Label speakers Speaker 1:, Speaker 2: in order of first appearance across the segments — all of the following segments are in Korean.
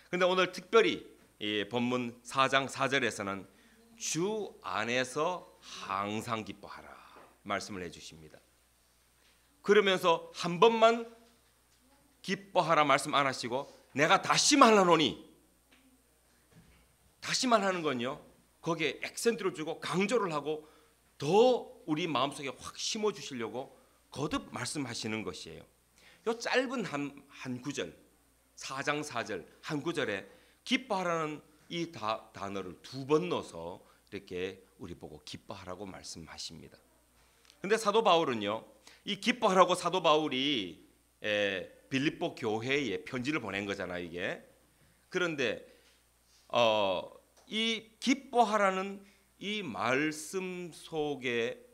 Speaker 1: 근데 오늘 특별히 이 본문 4장 4절에서는 주 안에서 항상 기뻐하라 말씀을 해주십니다. 그러면서 한 번만 기뻐하라 말씀 안 하시고 내가 다시 말하노니, 다시 말하는 건요, 거기에 액센트를 주고 강조를 하고 더 우리 마음속에 확 심어주시려고 거듭 말씀하시는 것이에요. 이 짧은 한 구절, 4장 4절 한 구절에 기뻐하라는 이 단어를 두 번 넣어서 이렇게 우리 보고 기뻐하라고 말씀하십니다. 근데 사도 바울은요, 이 기뻐하라고 사도 바울이 빌립보 교회에 편지를 보낸 거잖아요, 이게. 그런데 이 기뻐하라는 이 말씀 속에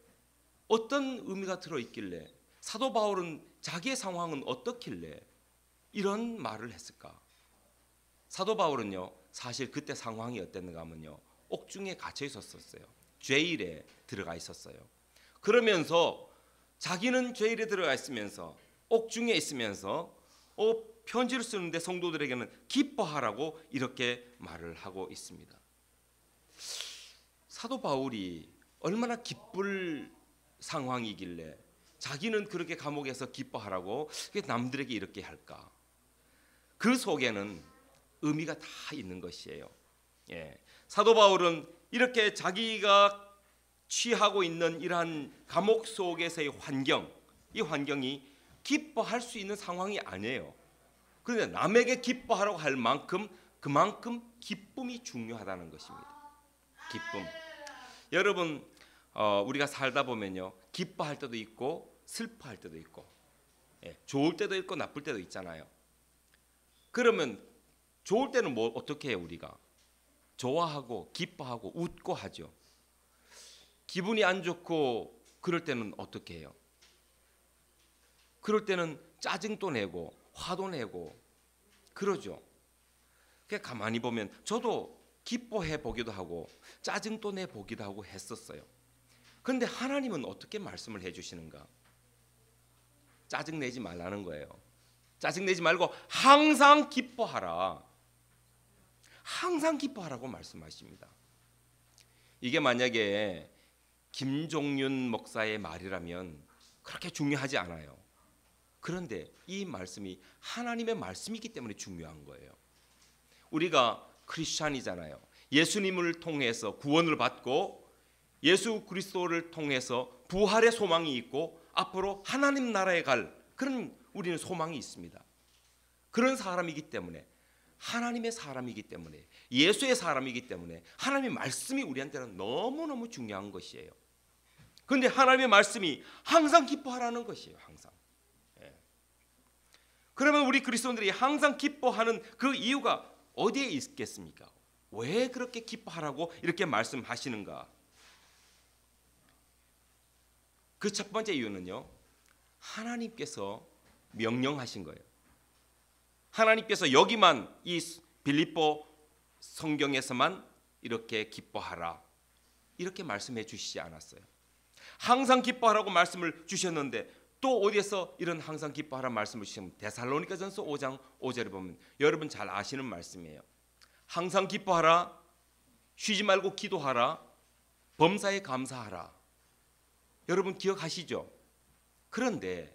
Speaker 1: 어떤 의미가 들어있길래, 사도 바울은 자기의 상황은 어떻길래 이런 말을 했을까? 사도 바울은요, 사실 그때 상황이 어땠는가 하면요, 옥중에 갇혀 있었어요. 죄일에 들어가 있었어요. 그러면서 자기는 죄일에 들어가 있으면서 옥중에 있으면서 편지를 쓰는데 성도들에게는 기뻐하라고 이렇게 말을 하고 있습니다. 사도 바울이 얼마나 기쁠 상황이길래 자기는 그렇게 감옥에서 기뻐하라고 남들에게 이렇게 할까? 그 속에는 의미가 다 있는 것이에요. 사도 바울은 이렇게 자기가 취하고 있는 이러한 감옥 속에서의 환경, 이 환경이 기뻐할 수 있는 상황이 아니에요. 그런데 남에게 기뻐하라고 할 만큼 그만큼 기쁨이 중요하다는 것입니다. 기쁨. 여러분, 우리가 살다 보면요, 기뻐할 때도 있고 슬퍼할 때도 있고, 좋을 때도 있고 나쁠 때도 있잖아요. 그러면 좋을 때는 뭐 어떻게 해요? 우리가 좋아하고 기뻐하고 웃고 하죠. 기분이 안 좋고 그럴 때는 어떻게 해요? 그럴 때는 짜증도 내고 화도 내고 그러죠. 그러니까 가만히 보면 저도 기뻐해 보기도 하고 짜증도 내 보기도 하고 했었어요. 그런데 하나님은 어떻게 말씀을 해주시는가? 짜증 내지 말라는 거예요. 짜증 내지 말고 항상 기뻐하라. 항상 기뻐하라고 말씀하십니다. 이게 만약에 김종윤 목사의 말이라면 그렇게 중요하지 않아요. 그런데 이 말씀이 하나님의 말씀이기 때문에 중요한 거예요. 우리가 크리스찬이잖아요. 예수님을 통해서 구원을 받고 예수 그리스도를 통해서 부활의 소망이 있고 앞으로 하나님 나라에 갈 그런 우리는 소망이 있습니다. 그런 사람이기 때문에, 하나님의 사람이기 때문에, 예수의 사람이기 때문에 하나님의 말씀이 우리한테는 너무너무 중요한 것이에요. 그런데 하나님의 말씀이 항상 기뻐하라는 것이에요. 항상. 그러면 우리 그리스도인들이 항상 기뻐하는 그 이유가 어디에 있겠습니까? 왜 그렇게 기뻐하라고 이렇게 말씀하시는가? 그 첫 번째 이유는요, 하나님께서 명령하신 거예요. 하나님께서 여기만 이 빌립보 성경에서만 이렇게 기뻐하라 이렇게 말씀해 주시지 않았어요. 항상 기뻐하라고 말씀을 주셨는데 또 어디에서 이런 항상 기뻐하라 말씀을 주시면 데살로니가전서 5장 5절에 보면 여러분 잘 아시는 말씀이에요. 항상 기뻐하라, 쉬지 말고 기도하라, 범사에 감사하라. 여러분 기억하시죠? 그런데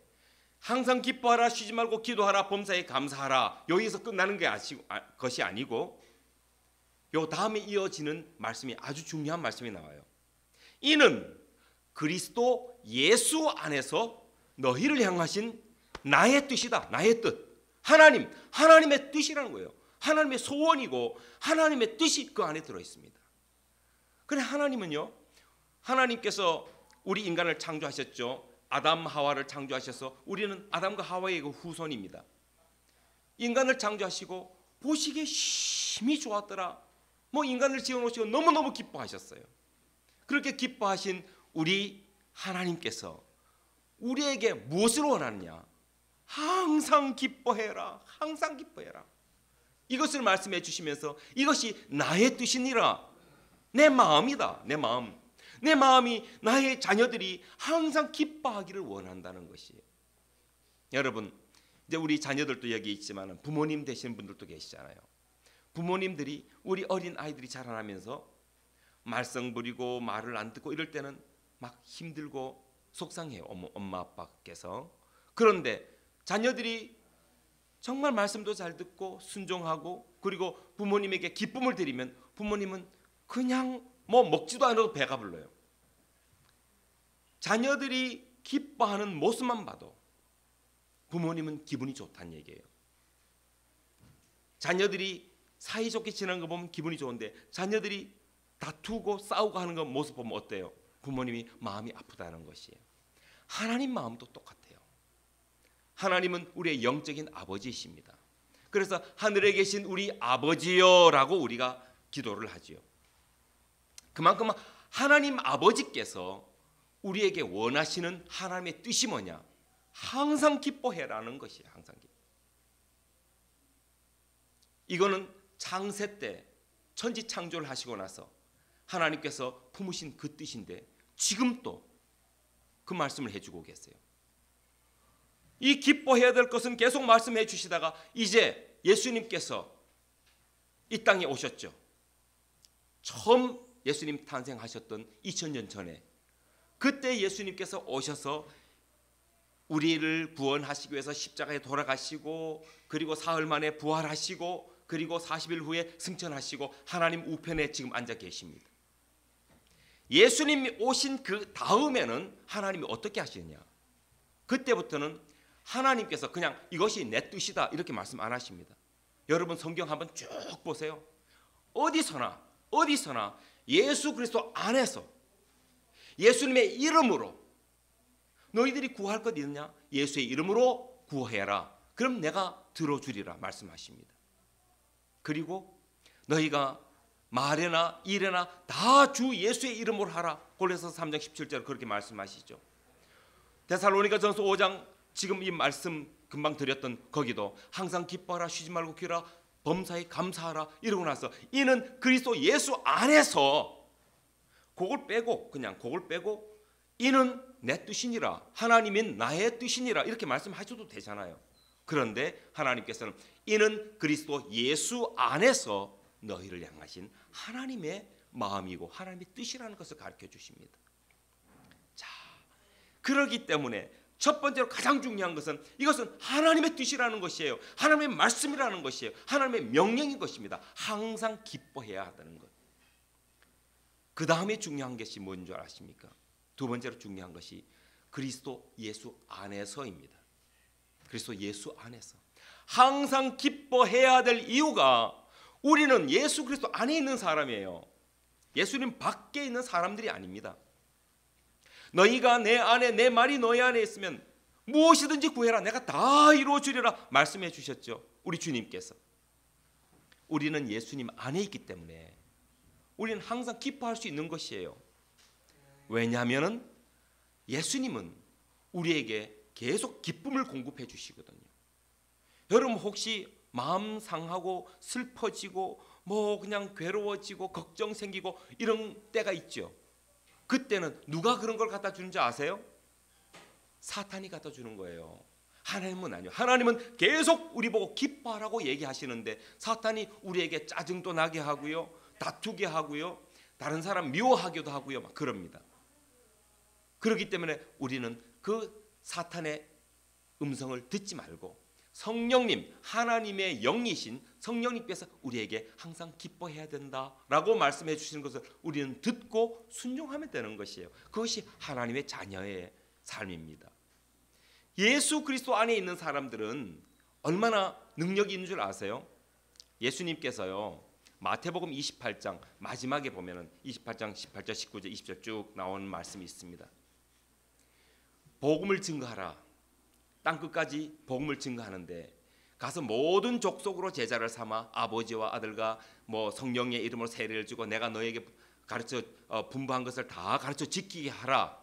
Speaker 1: 항상 기뻐하라, 쉬지 말고 기도하라, 범사에 감사하라 여기서 끝나는 것이 아니고 요 다음에 이어지는 말씀이 아주 중요한 말씀이 나와요. 이는 그리스도 예수 안에서 너희를 향하신 나의 뜻이다. 나의 뜻. 하나님의 뜻이라는 거예요. 하나님의 소원이고 하나님의 뜻이 그 안에 들어있습니다. 그래 하나님은요, 하나님께서 우리 인간을 창조하셨죠. 아담 하와를 창조하셔서 우리는 아담과 하와의 그 후손입니다. 인간을 창조하시고 보시기에 심히 좋았더라. 뭐 인간을 지어놓으시고 너무너무 기뻐하셨어요. 그렇게 기뻐하신 우리 하나님께서 우리에게 무엇을 원하느냐? 항상 기뻐해라. 항상 기뻐해라. 이것을 말씀해 주시면서 이것이 나의 뜻이니라. 내 마음이다. 내 마음. 내 마음이 나의 자녀들이 항상 기뻐하기를 원한다는 것이에요. 여러분, 이제 우리 자녀들도 여기 있지만 부모님 되시는 분들도 계시잖아요. 부모님들이 우리 어린 아이들이 자라나면서 말썽 부리고 말을 안 듣고 이럴 때는 막 힘들고 속상해요. 엄마 아빠께서. 그런데 자녀들이 정말 말씀도 잘 듣고 순종하고 그리고 부모님에게 기쁨을 드리면 부모님은 그냥 뭐 먹지도 않아도 배가 불러요. 자녀들이 기뻐하는 모습만 봐도 부모님은 기분이 좋다는 얘기예요. 자녀들이 사이좋게 지내는 거 보면 기분이 좋은데 자녀들이 다투고 싸우고 하는 거 모습 보면 어때요? 부모님이 마음이 아프다는 것이에요. 하나님 마음도 똑같아요. 하나님은 우리의 영적인 아버지이십니다. 그래서 하늘에 계신 우리 아버지여라고 우리가 기도를 하지요. 그만큼 하나님 아버지께서 우리에게 원하시는 하나님의 뜻이 뭐냐? 항상 기뻐해라는 것이에요. 항상 기뻐. 이거는 창세 때 천지 창조를 하시고 나서 하나님께서 품으신 그 뜻인데 지금 또 그 말씀을 해주고 계세요. 이 기뻐해야 될 것은 계속 말씀해 주시다가 이제 예수님께서 이 땅에 오셨죠. 처음 예수님 탄생하셨던 2000년 전에 그때 예수님께서 오셔서 우리를 구원하시기 위해서 십자가에 돌아가시고 그리고 사흘 만에 부활하시고 그리고 40일 후에 승천하시고 하나님 우편에 지금 앉아 계십니다. 예수님이 오신 그 다음에는 하나님이 어떻게 하시느냐? 그때부터는 하나님께서 그냥 이것이 내 뜻이다 이렇게 말씀 안 하십니다. 여러분 성경 한번 쭉 보세요. 어디서나 예수 그리스도 안에서 예수님의 이름으로 너희들이 구할 것 있느냐? 예수의 이름으로 구해라. 그럼 내가 들어주리라 말씀하십니다. 그리고 너희가 말에나 일에나 다 주 예수의 이름으로 하라. 골로새서 3장 17절 그렇게 말씀하시죠. 데살로니가전서 5장 지금 이 말씀 금방 드렸던 거기도 항상 기뻐하라 쉬지 말고 기라 범사에 감사하라 이러고 나서 이는 그리스도 예수 안에서 그걸 빼고 이는 내 뜻이니라 하나님인 나의 뜻이니라 이렇게 말씀하셔도 되잖아요. 그런데 하나님께서는 이는 그리스도 예수 안에서 너희를 향하신 하나님의 마음이고 하나님의 뜻이라는 것을 가르쳐 주십니다. 자, 그러기 때문에 첫 번째로 가장 중요한 것은 이것은 하나님의 뜻이라는 것이에요. 하나님의 말씀이라는 것이에요. 하나님의 명령인 것입니다. 항상 기뻐해야 한다는 것. 그 다음에 중요한 것이 뭔 줄 아십니까? 두 번째로 중요한 것이 그리스도 예수 안에서입니다. 그리스도 예수 안에서 항상 기뻐해야 될 이유가 우리는 예수 그리스도 안에 있는 사람이에요. 예수님 밖에 있는 사람들이 아닙니다. 너희가 내 안에 내 말이 너희 안에 있으면 무엇이든지 구해라 내가 다 이루어 주리라 말씀해 주셨죠. 우리 주님께서. 우리는 예수님 안에 있기 때문에 우리는 항상 기뻐할 수 있는 것이에요. 왜냐하면 예수님은 우리에게 계속 기쁨을 공급해 주시거든요. 여러분 혹시 마음 상하고 슬퍼지고 뭐 그냥 괴로워지고 걱정 생기고 이런 때가 있죠. 그때는 누가 그런 걸 갖다 주는지 아세요? 사탄이 갖다 주는 거예요. 하나님은 아니요. 하나님은 계속 우리 보고 기뻐하라고 얘기하시는데 사탄이 우리에게 짜증도 나게 하고요. 다투게 하고요. 다른 사람 미워하기도 하고요. 막 그럽니다. 그렇기 때문에 우리는 그 사탄의 음성을 듣지 말고 성령님, 하나님의 영이신 성령님께서 우리에게 항상 기뻐해야 된다라고 말씀해 주시는 것을 우리는 듣고 순종하면 되는 것이에요. 그것이 하나님의 자녀의 삶입니다. 예수 그리스도 안에 있는 사람들은 얼마나 능력이 있는 줄 아세요? 예수님께서요. 마태복음 28장 마지막에 보면은 28장 18절, 19절, 20절 쭉 나오는 말씀이 있습니다. 복음을 증거하라. 땅 끝까지 복음을 증거하는데 가서 모든 족속으로 제자를 삼아 아버지와 아들과 뭐 성령의 이름으로 세례를 주고 내가 너에게 가르쳐 분부한 것을 다 가르쳐 지키게 하라.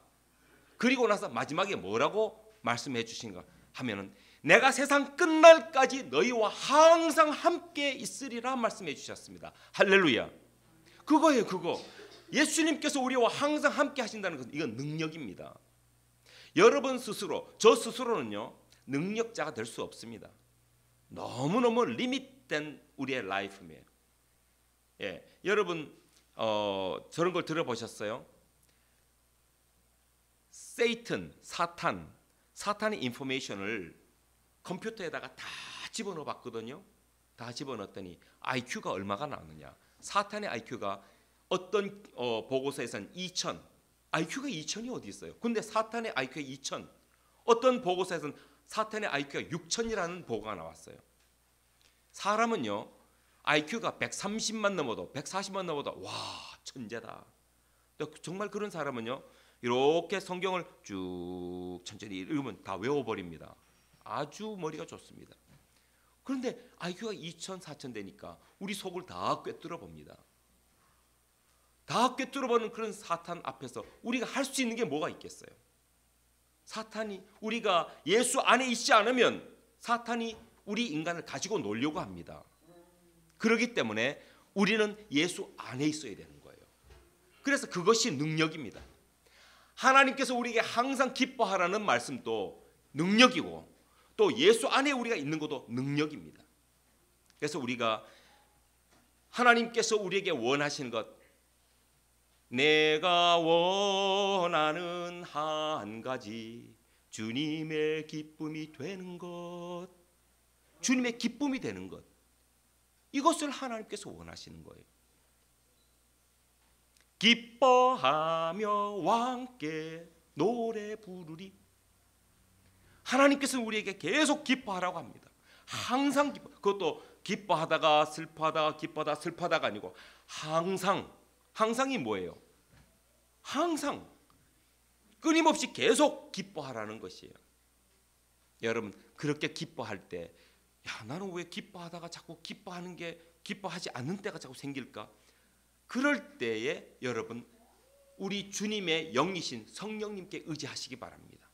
Speaker 1: 그리고 나서 마지막에 뭐라고 말씀해 주신가 하면은 내가 세상 끝날까지 너희와 항상 함께 있으리라 말씀해 주셨습니다. 할렐루야. 그거예요. 그거. 예수님께서 우리와 항상 함께 하신다는 것은 이건 능력입니다. 여러분 스스로, 저 스스로는요 능력자가 될 수 없습니다. 너무너무 리밋된 우리의 라이프예요. 예, 여러분 저런 걸 들어보셨어요? 사탄의 인포메이션을 컴퓨터에다가 다 집어넣어 봤거든요. 다 집어넣었더니 IQ가 얼마가 나오느냐. 사탄의 IQ가 어떤 보고서에서는 2000, IQ가 2000이 어디 있어요? 근데 사탄의 IQ가 2000, 어떤 보고서에서는 사탄의 IQ가 6000이라는 보고가 나왔어요. 사람은요 IQ가 130만 넘어도 140만 넘어도 와 천재다. 정말 그런 사람은요 이렇게 성경을 쭉 천천히 읽으면 다 외워버립니다. 아주 머리가 좋습니다. 그런데 IQ가 2000, 4000 되니까 우리 속을 다 꿰뚫어 봅니다. 다 꿰뚫어 보는 그런 사탄 앞에서 우리가 할 수 있는 게 뭐가 있겠어요? 사탄이 우리가 예수 안에 있지 않으면 사탄이 우리 인간을 가지고 놀려고 합니다. 그렇기 때문에 우리는 예수 안에 있어야 되는 거예요. 그래서 그것이 능력입니다. 하나님께서 우리에게 항상 기뻐하라는 말씀도 능력이고 또 예수 안에 우리가 있는 것도 능력입니다. 그래서 우리가 하나님께서 우리에게 원하시는 것, 내가 원하는 한 가지 주님의 기쁨이 되는 것, 주님의 기쁨이 되는 것, 이것을 하나님께서 원하시는 거예요. 기뻐하며 왕께 노래 부르리. 하나님께서는 우리에게 계속 기뻐하라고 합니다. 항상 기뻐. 그것도 기뻐하다가 슬퍼하다가 기뻐하다가 슬퍼하다가 아니고 항상. 항상이 뭐예요? 항상 끊임없이 계속 기뻐하라는 것이에요. 여러분 그렇게 기뻐할 때 야, 나는 왜 기뻐하다가 자꾸 기뻐하는 게 기뻐하지 않는 때가 자꾸 생길까? 그럴 때에 여러분 우리 주님의 영이신 성령님께 의지하시기 바랍니다.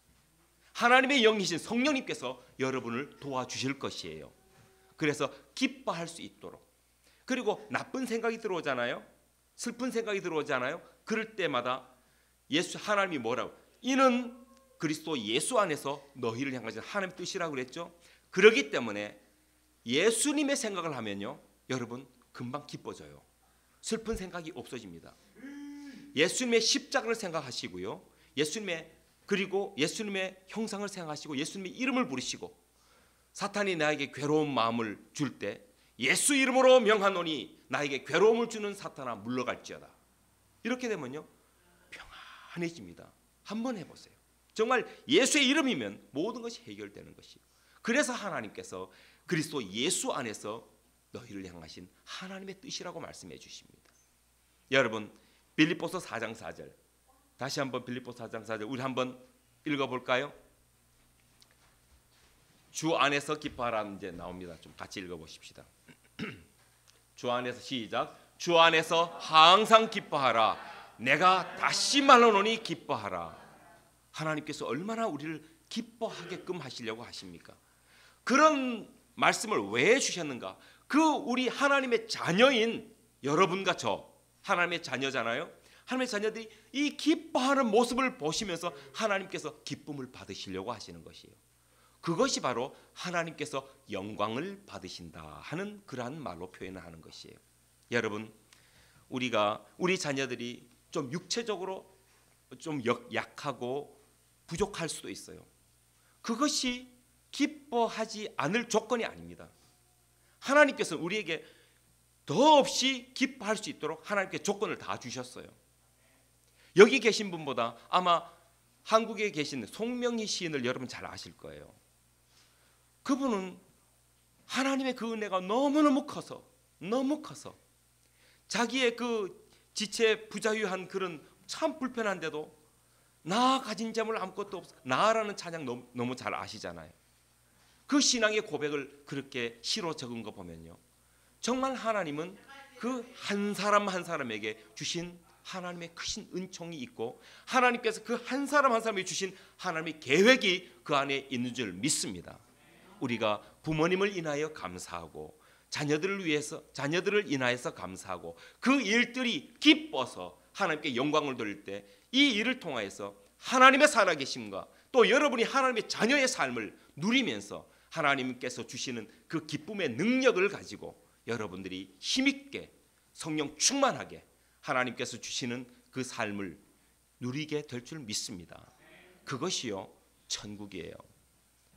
Speaker 1: 하나님의 영이신 성령님께서 여러분을 도와주실 것이에요. 그래서 기뻐할 수 있도록. 그리고 나쁜 생각이 들어오잖아요. 슬픈 생각이 들어오잖아요. 그럴 때마다 하나님이 뭐라고? 이는 그리스도 예수 안에서 너희를 향하신 하나님의 뜻이라고 그랬죠. 그렇기 때문에 예수님의 생각을 하면요 여러분 금방 기뻐져요. 슬픈 생각이 없어집니다. 예수님의 십자가를 생각하시고요, 그리고 예수님의 형상을 생각하시고 예수님의 이름을 부르시고 사탄이 나에게 괴로운 마음을 줄 때 예수 이름으로 명하노니 나에게 괴로움을 주는 사탄아 물러갈지어다. 이렇게 되면요 평안해집니다. 한번 해보세요. 정말 예수의 이름이면 모든 것이 해결되는 것이에요. 그래서 하나님께서 그리스도 예수 안에서 너희를 향하신 하나님의 뜻이라고 말씀해 주십니다. 여러분 빌립보서 4장 4절 다시 한번 빌립보서 4장 4절 우리 한번 읽어볼까요? 주 안에서 기뻐하라는 이제 나옵니다. 좀 같이 읽어보십시다. 주 안에서 시작. 주 안에서 항상 기뻐하라. 내가 다시 말하노니 기뻐하라. 하나님께서 얼마나 우리를 기뻐하게끔 하시려고 하십니까? 그런 말씀을 왜 주셨는가? 그 우리 하나님의 자녀인 여러분과 저 하나님의 자녀잖아요. 하나님의 자녀들이 이 기뻐하는 모습을 보시면서 하나님께서 기쁨을 받으시려고 하시는 것이에요. 그것이 바로 하나님께서 영광을 받으신다 하는 그러한 말로 표현을 하는 것이에요. 여러분 우리 자녀들이 좀 육체적으로 좀 약하고 부족할 수도 있어요. 그것이 기뻐하지 않을 조건이 아닙니다. 하나님께서 우리에게 더없이 기뻐할 수 있도록 하나님께 조건을 다 주셨어요. 여기 계신 분보다 아마 한국에 계신 송명희 시인을 여러분 잘 아실 거예요. 그분은 하나님의 그 은혜가 너무너무 커서 자기의 그 지체 부자유한 그런 참 불편한데도 나 가진 재물 아무것도 없어 나라는 찬양 너무 잘 아시잖아요. 그 신앙의 고백을 그렇게 시로 적은 거 보면요 정말 하나님은 그 한 사람 한 사람에게 주신 하나님의 크신 은총이 있고 하나님께서 그 한 사람 한 사람에게 주신 하나님의 계획이 그 안에 있는 줄 믿습니다. 우리가 부모님을 인하여 감사하고 자녀들을 인하여서 감사하고 그 일들이 기뻐서 하나님께 영광을 돌릴 때 이 일을 통하여서 하나님의 살아계심과 또 여러분이 하나님의 자녀의 삶을 누리면서 하나님께서 주시는 그 기쁨의 능력을 가지고 여러분들이 힘있게 성령 충만하게 하나님께서 주시는 그 삶을 누리게 될 줄 믿습니다. 그것이요 천국이에요.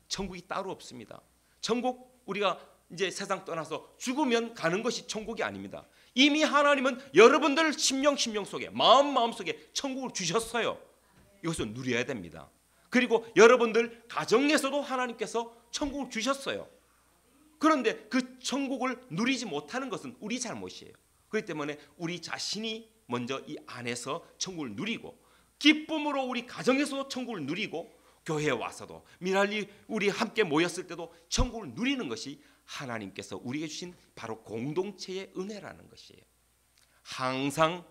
Speaker 1: 천국이 따로 없습니다. 천국, 우리가 이제 세상 떠나서 죽으면 가는 것이 천국이 아닙니다. 이미 하나님은 여러분들 심령 속에, 마음 속에 천국을 주셨어요. 이것을 누려야 됩니다. 그리고 여러분들 가정에서도 하나님께서 천국을 주셨어요. 그런데 그 천국을 누리지 못하는 것은 우리 잘못이에요. 그렇기 때문에 우리 자신이 먼저 이 안에서 천국을 누리고, 기쁨으로 우리 가정에서도 천국을 누리고, 교회에 와서도 미랄리 우리 함께 모였을 때도 천국을 누리는 것이 하나님께서 우리에게 주신 바로 공동체의 은혜라는 것이에요. 항상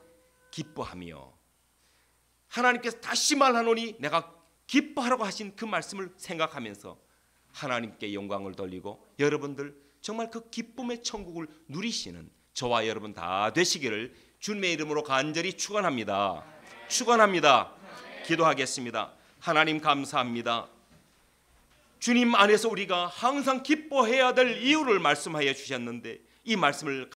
Speaker 1: 기뻐하며, 하나님께서 다시 말하노니 내가 기뻐하라고 하신 그 말씀을 생각하면서 하나님께 영광을 돌리고 여러분들 정말 그 기쁨의 천국을 누리시는 저와 여러분 다 되시기를 주님의 이름으로 간절히 축원합니다. 축원합니다. 기도하겠습니다. 하나님 감사합니다. 주님 안에서 우리가 항상 기뻐해야 될 이유를 말씀하여 주셨는데 이 말씀을